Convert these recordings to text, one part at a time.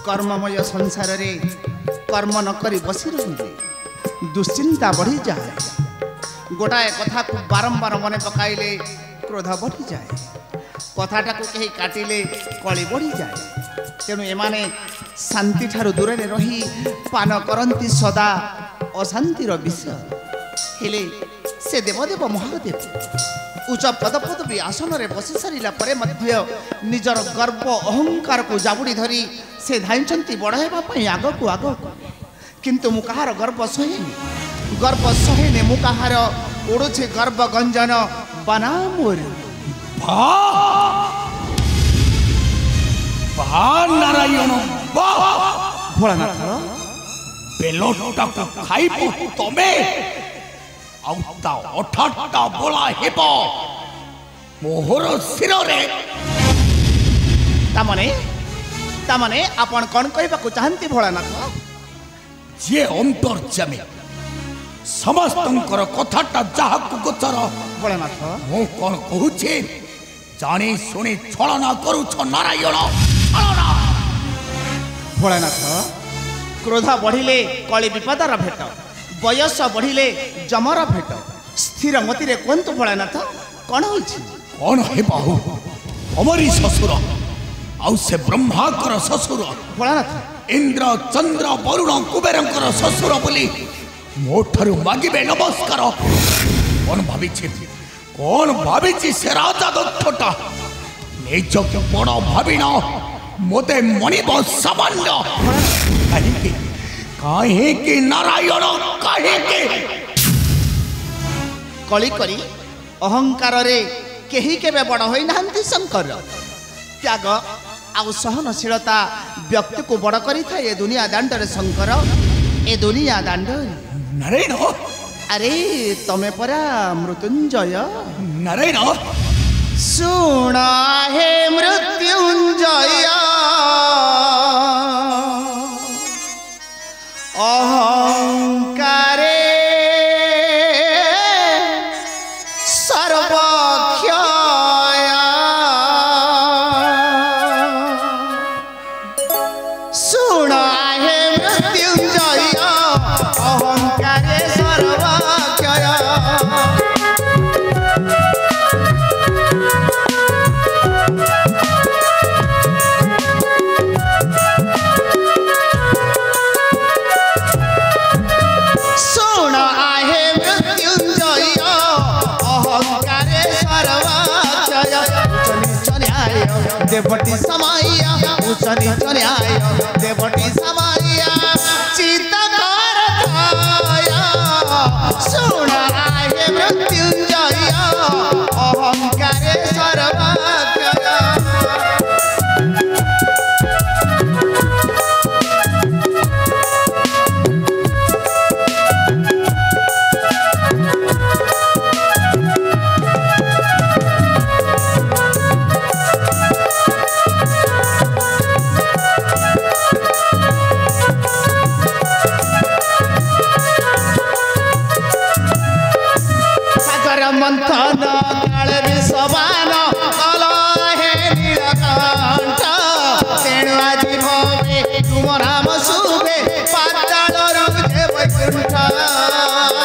कर्ममय संसार रे कर्म न करी बसी रही दुश्चिंता बढ़ी जाए गोटाए कथा को बारंबार मन पकाइले क्रोध बढ़ी जाए कथाटा को कहीं काटिले कली बढ़ी जाए तेणु एमाने शांति ठारू दूर में रही पान करती सदा अशांतिर विषय हेले से देवदेव महादेव उच्च पदपदवी आसन में बसी सारा पर निजर गर्व अहंकार को जाबुड़ी धरी से धाई बड़ होगापी आग को आग किंतु मु कहार गर्व सहेनी मु कहार उड़ुछे गर्व गंजन बना मोर नारायण भोलानाथ बेलोटा खाइब तमे आउता अठाटा बोला हेब मोहर सिर रे तामने आपण कौन कहबा चाहती भोलानाथ जे अंतर्जामी समस्तंकर कथाटा जाहाकु गोचर भोलानाथ मु कौन कहूछे जानी सुनी छलना करूछ नारायण छलना भोलानाथ क्रोध बढ़िले कली विपदर भेट बयस बढ़िले जमर भेट स्थिर मती कहतु भोलानाथ कौन कौन हे बाहु अमरी ससुर आउ से ब्रह्माकर ससुर भोलानाथ इंद्र चंद्र वरुण कुबेरंकर ससुर बोली मोठारु मागिबे नमस्कार कौन भावी से राजा दक्षटा निज के बड़ भाविन मोते मणिब सामान्य कहीं नारायण कहीं कली करी अहंकार रे केही केबे बड़ होई नाहंती शंकर त्याग आउ सहनशीलता व्यक्ति को बड़ करी था ये दुनिया दांड रे शंकर ए दुनिया दांड नारायण अरे तमे परा मृत्युंजय नारायण सुना हे मृत्युंजय अहंकारे देवटी समाइया उचनी चने आया देवटी समाइया चिता करताया सुना हे मृत्युंजय अहंकारे सर्वज्ञ मंथन काल विषवान कल हे नीलकंठ तेणु आज भवे तुम नाम शुभे पाताल रुजे वैकुंठ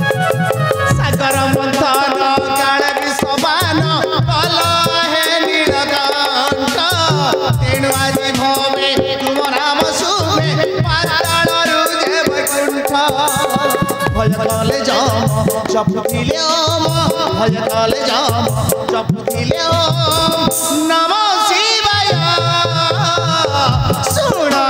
सागर मंथन काल विषवान कल हे नीलकंठ तेणु आज भवे तुम नाम शुभे पाताल भय काले जाम चपुथिले ओम भय काले जाम चपुथिले ओम नमः शिवाय सुना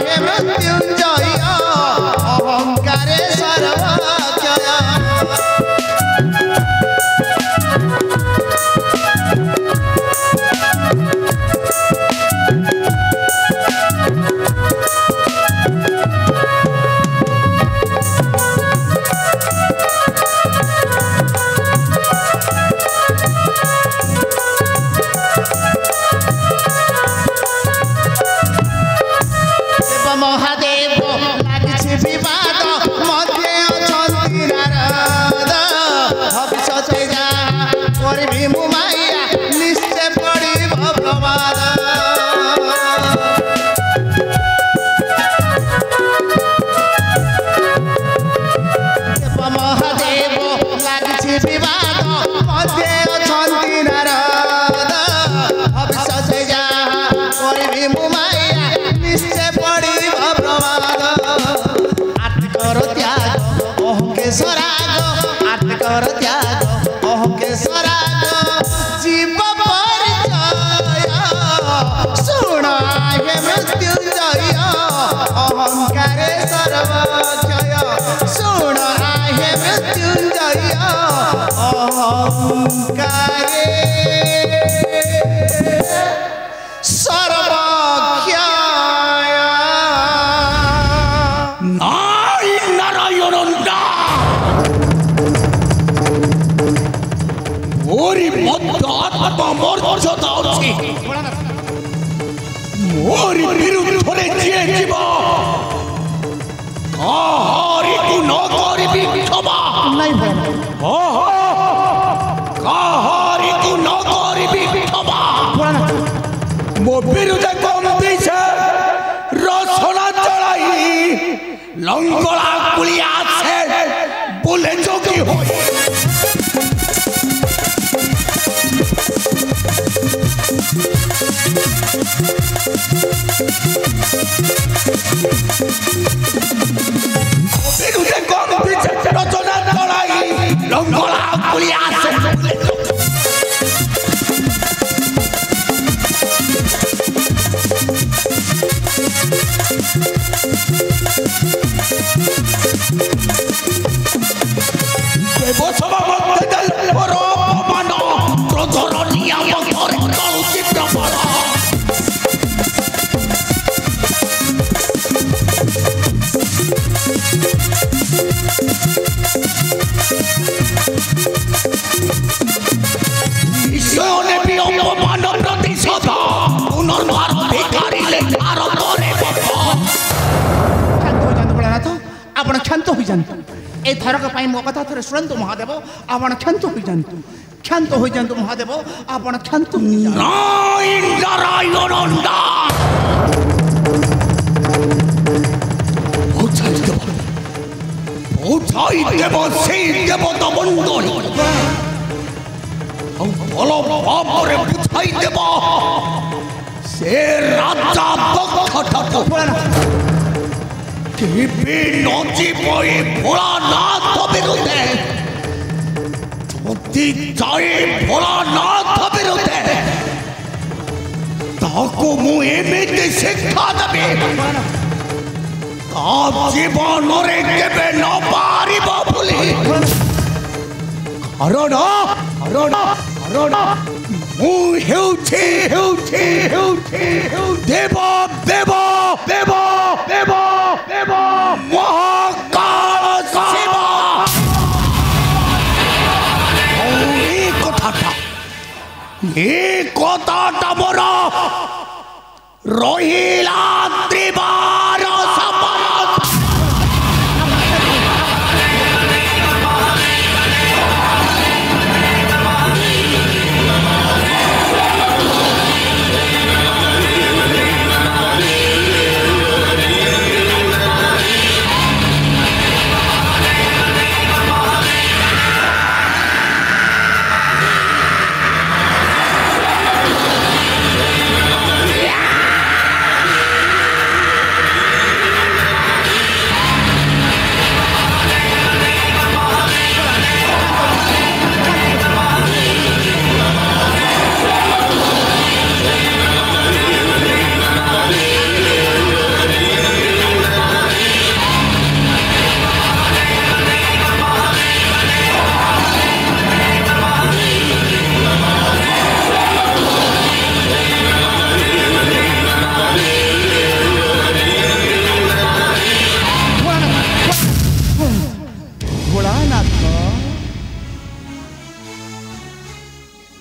हे मृत्युंजय अहंकारे सर्वज्ञ रे सर्वक्षय सुन आहे मृत्युंजय अहंकारे सर्वक्षय নাই নারায়ণ না মোরি মধ্য আত্মমর্যাদা আছে মোরি বিরুদ্ধে জিয়ে জীব কাহারিকু ন করিবি ক্ষমা নাই ভাই কাহারিকু ন করিবি ক্ষমা ମୋ ବିରୁଦ୍ଧେ କମ୍ ଦେଇଛେ ରସନା ଚଳାଇ ଲଙ୍ଗଳା କୁଳିଆ ଆସେ ବୁଲେ ଯୋଗୀ ହୋଇ ବିରୁଦ୍ଧେ କମ୍ ଦେଇଛେ ରସନା ଚଳାଇ ଲଙ୍ଗଳା କୁଳିଆ ଆସେ ବୁଲେ ଯୋଗୀ দেবসভা মধ্যে দেল বড় অপমান ক্রোধর নিয়াম ধরে কালুচি প্রবল নিশ্চয় নেবি অপমান প্রতিশোধ পুনর্বার ভিখারিলে আর করে ଆପଣ କ୍ଷାନ୍ତ ହୋଇଯାନ୍ତୁ ଏ ଥରକ ପାଇଁ ମୋ କଥା ଥରେ ଶୁଣନ୍ତୁ ମହାଦେବ ଆପଣ କ୍ଷାନ୍ତ ହୋଇଯାନ୍ତୁ ମହାଦେବ ଆପଣ କ୍ଷାନ୍ତ দেବ সেই ଦେବତା ମଣ୍ଡଳ ଭଲ ଭାବରେ ବୁଝାଇ ଦେବ ସେ ରାଜା ଦକ୍ଷ ଠାକୁର କେବେ ନଯିବ ଏ ଭୋଳାନାଥ ବିରୁଦ୍ଧେ ଯଦି ଯାଏ ଭୋଳାନାଥ ବିରୁଦ୍ଧେ ତାକୁ ମୁଁ ଏମିତି ଶିକ୍ଷା ଦେବି ତା ଜୀବନରେ କେବେ ନ ପାରିବ ବୋଲି କାରଣ ମୁଁ ହେଉଛି ଦେବ ଦେବ ଦେବ ଦେବ ଦେବ ମହାକାଳ ଶିବ ଏ କଥାଟା ମୋର ରହିଲା ତ୍ରିବାର ସମାଜ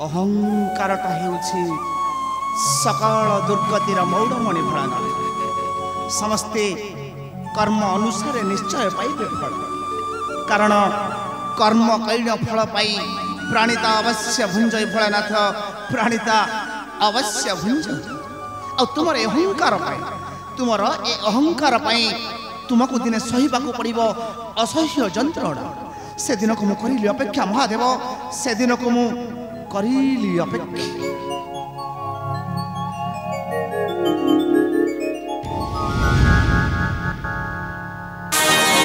ଅହଙ୍କାରଟା ହେଉଛି ସକଳ ଦୁର୍ଗତିର ମୌଡ଼ମଣି ଭୋଳାନାଥ ସମସ୍ତେ କର୍ମ ଅନୁସାରେ ନିଶ୍ଚୟ ପାଇବେ ଫଳ କାରଣ କର୍ମ କୈଳ ଫଳ ପାଇ ପ୍ରାଣିତା ଅବଶ୍ୟ ଭୁଞ୍ଜଇ ଭୋଳାନାଥ ପ୍ରାଣିତା ଅବଶ୍ୟ ଭୁଞ୍ଜଇ ଆଉ ତୁମର ଏ ଅହଙ୍କାର ପାଇଁ ତୁମକୁ ଦିନେ ସହିବାକୁ ପଡ଼ିବ ଅସହ୍ୟ ଯନ୍ତ୍ରଣା ସେଦିନକୁ ମୁଁ କରିଲି ଅପେକ୍ଷା ମହାଦେବ ସେଦିନକୁ ମୁଁ କରିଲି ଅପେକ୍ଷା